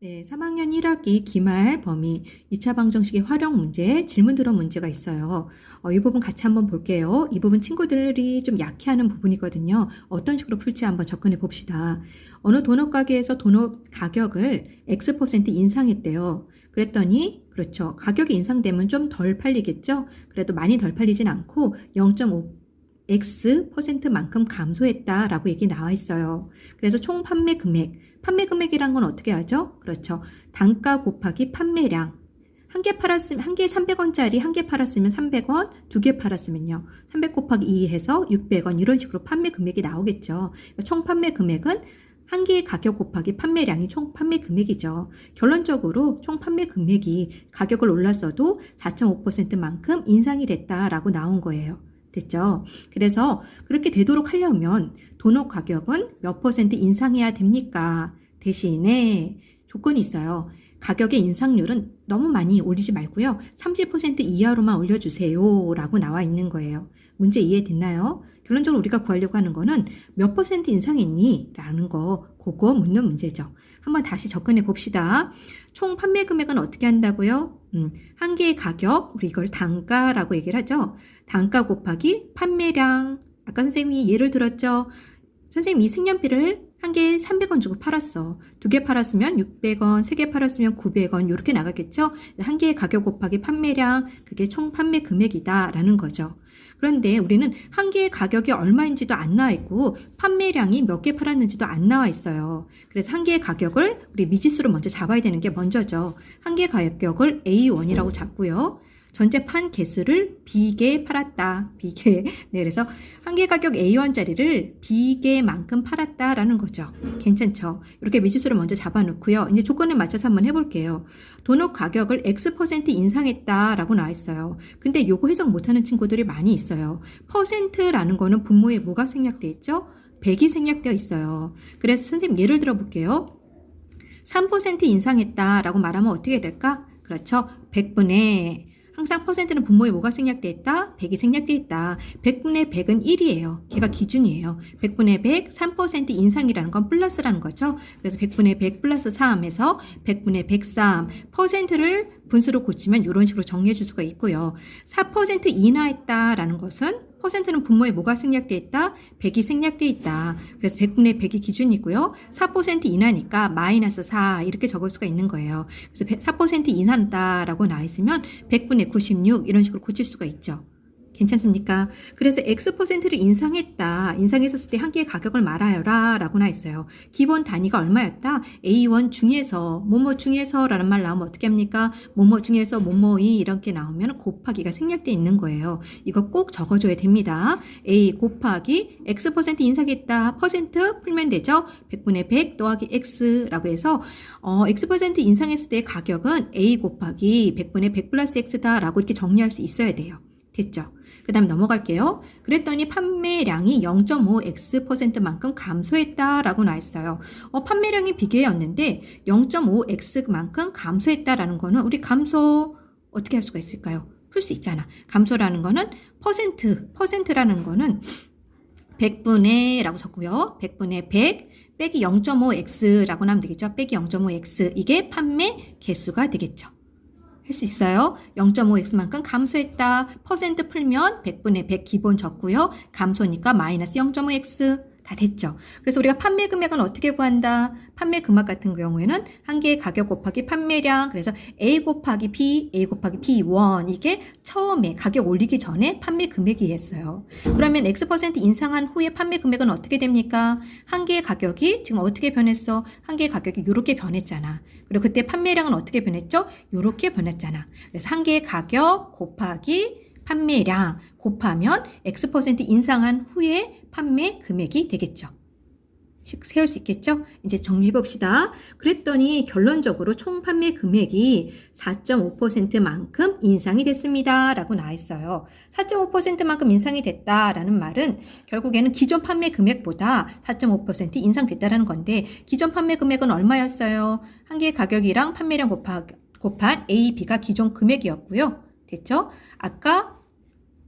네, 3학년 1학기 기말 범위 2차 방정식의 활용 문제, 질문 들어 문제가 있어요. 이 부분 같이 한번 볼게요. 이 부분 친구들이 좀 약해하는 부분이거든요. 어떤 식으로 풀지 한번 접근해 봅시다. 어느 도넛 가게에서 도넛 가격을 X% 인상했대요. 그랬더니 그렇죠. 가격이 인상되면 좀 덜 팔리겠죠? 그래도 많이 덜 팔리진 않고 0.5 X%만큼 감소했다라고 얘기 나와 있어요. 그래서 총 판매 금액이란 건 어떻게 하죠? 그렇죠. 단가 곱하기 판매량. 한 개 팔았으면, 한 개 300원짜리 한 개 팔았으면 300원, 두 개 팔았으면요. 300 곱하기 2 해서 600원, 이런 식으로 판매 금액이 나오겠죠. 총 판매 금액은 한 개의 가격 곱하기 판매량이 총 판매 금액이죠. 결론적으로 총 판매 금액이 가격을 올랐어도 4.5%만큼 인상이 됐다라고 나온 거예요. 됐죠? 그래서 그렇게 되도록 하려면 도넛 가격은 몇 퍼센트 인상해야 됩니까? 대신에 조건이 있어요. 가격의 인상률은 너무 많이 올리지 말고요. 30% 이하로만 올려주세요 라고 나와 있는 거예요. 문제 이해됐나요? 결론적으로 우리가 구하려고 하는 거는 몇 퍼센트 인상했니? 라는 거 그거 묻는 문제죠. 한번 다시 접근해 봅시다. 총 판매 금액은 어떻게 한다고요? 한 개의 가격, 우리 이걸 단가라고 얘기를 하죠. 단가 곱하기 판매량. 아까 선생님이 예를 들었죠. 선생님이 이 색연필을 한 개에 300원 주고 팔았어. 두 개 팔았으면 600원, 세 개 팔았으면 900원 이렇게 나가겠죠. 한 개의 가격 곱하기 판매량, 그게 총 판매 금액이다라는 거죠. 그런데 우리는 한 개의 가격이 얼마인지도 안 나와 있고 판매량이 몇 개 팔았는지도 안 나와 있어요. 그래서 한 개의 가격을 우리 미지수로 먼저 잡아야 되는 게 먼저죠. 한 개의 가격을 A1이라고 잡고요. 전체 판 개수를 B개 팔았다. B개. 네, 그래서 한 개 가격 A1짜리를 B개만큼 팔았다라는 거죠. 괜찮죠? 이렇게 미지수를 먼저 잡아놓고요. 이제 조건에 맞춰서 한번 해볼게요. 도넛 가격을 X% 인상했다라고 나와 있어요. 근데 요거 해석 못하는 친구들이 많이 있어요. 퍼센트라는 거는 분모에 뭐가 생략되어 있죠? 100이 생략되어 있어요. 그래서 선생님 예를 들어 볼게요. 3% 인상했다라고 말하면 어떻게 될까? 그렇죠. 100분의 항상 퍼센트는 분모에 뭐가 생략되어 있다? 100이 생략되어 있다. 100분의 100은 1이에요. 걔가 기준이에요. 100분의 100, 3% 인상이라는 건 플러스라는 거죠. 그래서 100분의 100 플러스 3에서 100분의 103 퍼센트를 분수로 고치면 이런 식으로 정리해 줄 수가 있고요. 4% 인하했다라는 것은 퍼센트는 분모에 뭐가 생략되어 있다? 100이 생략되어 있다. 그래서 100분의 100이 기준이고요. 4% 인하니까 마이너스 4 이렇게 적을 수가 있는 거예요. 그래서 4% 인하다라고 나와 있으면 100분의 96 이런 식으로 고칠 수가 있죠. 괜찮습니까? 그래서 X%를 인상했다. 인상했었을 때 한 개의 가격을 말하여라 라고 나 있어요. 기본 단위가 얼마였다? A1 중에서 뭐뭐 중에서 라는 말 나오면 어떻게 합니까? 뭐뭐 중에서 뭐뭐이 이렇게 나오면 곱하기가 생략되어 있는 거예요. 이거 꼭 적어줘야 됩니다. A 곱하기 X% 인상했다. 퍼센트 풀면 되죠? 100분의 100 더하기 X라고 해서 X% 인상했을 때 가격은 A 곱하기 100분의 100 플러스 X다 라고 이렇게 정리할 수 있어야 돼요. 됐죠? 그 다음 넘어갈게요. 그랬더니 판매량이 0.5X%만큼 감소했다라고 나왔어요. 판매량이 비계였는데 0.5X만큼 감소했다라는 거는 우리 감소 어떻게 할 수가 있을까요? 풀 수 있잖아. 감소라는 거는 퍼센트라는 거는 100분의 라고 적고요. 100분의 100 빼기 0.5X라고 하면 되겠죠. 빼기 0.5X 이게 판매 개수가 되겠죠. 할 수 있어요. 0.5x만큼 감소했다. 퍼센트 풀면 100분의 100 기본 적고요. 감소니까 마이너스 0.5x 다 됐죠. 그래서 우리가 판매 금액은 어떻게 구한다? 판매 금액 같은 경우에는 한 개의 가격 곱하기 판매량, 그래서 A 곱하기 B, A 곱하기 P1 이게 처음에 가격 올리기 전에 판매 금액이었어요. 그러면 X% 인상한 후에 판매 금액은 어떻게 됩니까? 한 개의 가격이 지금 어떻게 변했어? 한 개의 가격이 이렇게 변했잖아. 그리고 그때 판매량은 어떻게 변했죠? 이렇게 변했잖아. 그래서 한 개의 가격 곱하기 판매량 곱하면 X% 인상한 후에 판매 금액이 되겠죠. 세울 수 있겠죠? 이제 정리해 봅시다. 그랬더니 결론적으로 총 판매 금액이 4.5%만큼 인상이 됐습니다. 라고 나와 있어요. 4.5%만큼 인상이 됐다라는 말은 결국에는 기존 판매 금액보다 4.5% 인상됐다라는 건데 기존 판매 금액은 얼마였어요? 한 개의 가격이랑 판매량 곱한 A, B가 기존 금액이었고요. 됐죠? 아까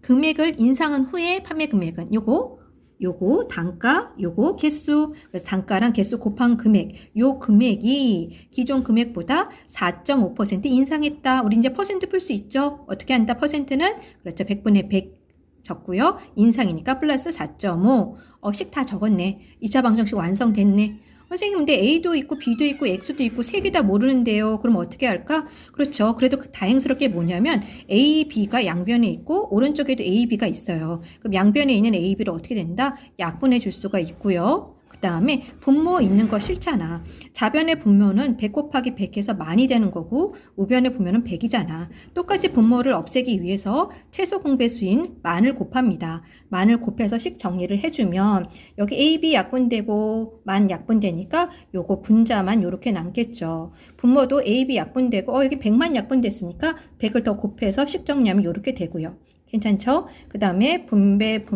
금액을 인상한 후에 판매 금액은 요거 요거 단가, 요거 개수. 그래서 단가랑 개수 곱한 금액. 요 금액이 기존 금액보다 4.5% 인상했다. 우리 이제 퍼센트 풀 수 있죠? 어떻게 한다? 퍼센트는 그렇죠. 100분의 100 적고요. 인상이니까 플러스 4.5. 식 다 적었네. 2차 방정식 완성됐네. 선생님, 근데 A도 있고 B도 있고 X도 있고 세 개 다 모르는데요. 그럼 어떻게 할까? 그렇죠. 그래도 다행스럽게 뭐냐면 A, B가 양변에 있고 오른쪽에도 A, B가 있어요. 그럼 양변에 있는 A, B를 어떻게 된다? 약분해 줄 수가 있고요. 그 다음에 분모 있는 거 싫잖아. 좌변의 분모는 100 곱하기 100 해서 만이 되는 거고 우변의 분모는 100이잖아. 똑같이 분모를 없애기 위해서 최소 공배수인 만을 곱합니다. 만을 곱해서 식 정리를 해주면 여기 A, B 약분되고 만 약분되니까 요거 분자만 요렇게 남겠죠. 분모도 A, B 약분되고 여기 100만 약분됐으니까 100을 더 곱해서 식 정리하면 요렇게 되고요. 괜찮죠? 그 다음에 분배해서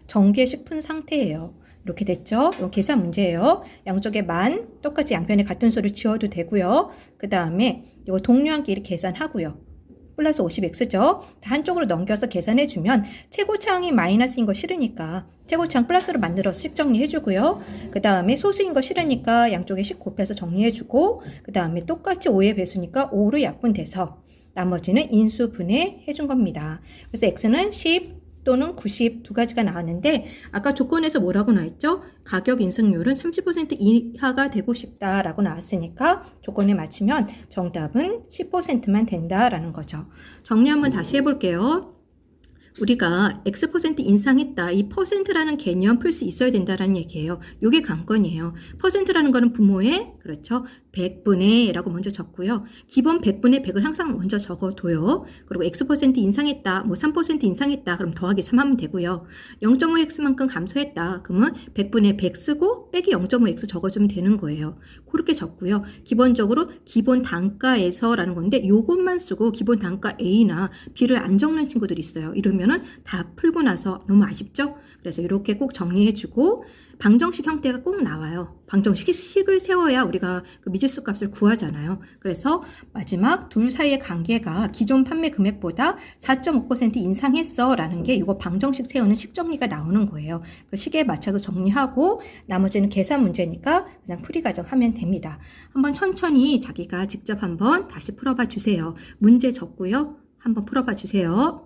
정계식 푼 상태예요. 이렇게 됐죠? 이건 계산 문제예요. 양쪽에 만 똑같이 양변에 같은 수를 지워도 되고요. 그 다음에 이거 동류함끼리 계산하고요. 플러스 50x죠. 한쪽으로 넘겨서 계산해주면 최고차항이 마이너스인 거 싫으니까 최고차항 플러스로 만들어서 식 정리해주고요. 그 다음에 소수인 거 싫으니까 양쪽에 식 곱해서 정리해주고 그 다음에 똑같이 5의 배수니까 5로 약분돼서 나머지는 인수 분해 해준 겁니다. 그래서 x는 10 또는 90 두 가지가 나왔는데 아까 조건에서 뭐라고 나왔죠? 가격 인승률은 30% 이하가 되고 싶다라고 나왔으니까 조건에 맞추면 정답은 10%만 된다라는 거죠. 정리 한번 다시 해볼게요. 우리가 X% 인상했다. 이 퍼센트라는 개념 풀 수 있어야 된다라는 얘기예요. 이게 관건이에요. 퍼센트라는 거는 분모의 그렇죠. 100분의 라고 먼저 적고요. 기본 100분의 100을 항상 먼저 적어둬요. 그리고 X% 인상했다. 뭐 3% 인상했다. 그럼 더하기 3 하면 되고요. 0.5X만큼 감소했다. 그러면 100분의 100 쓰고 빼기 0.5X 적어주면 되는 거예요. 그렇게 적고요. 기본적으로 기본 단가에서 라는 건데 요것만 쓰고 기본 단가 A나 B를 안 적는 친구들이 있어요. 이러면은 다 풀고 나서 너무 아쉽죠? 그래서 이렇게 꼭 정리해주고 방정식 형태가 꼭 나와요. 방정식을 세워야 우리가 그 미지수 값을 구하잖아요. 그래서 마지막 둘 사이의 관계가 기존 판매 금액보다 4.5% 인상했어 라는 게 이거 방정식 세우는 식 정리가 나오는 거예요. 그 식에 맞춰서 정리하고 나머지는 계산 문제니까 그냥 풀이 과정 하면 됩니다. 한번 천천히 자기가 직접 한번 다시 풀어봐 주세요. 문제 적고요. 한번 풀어봐 주세요.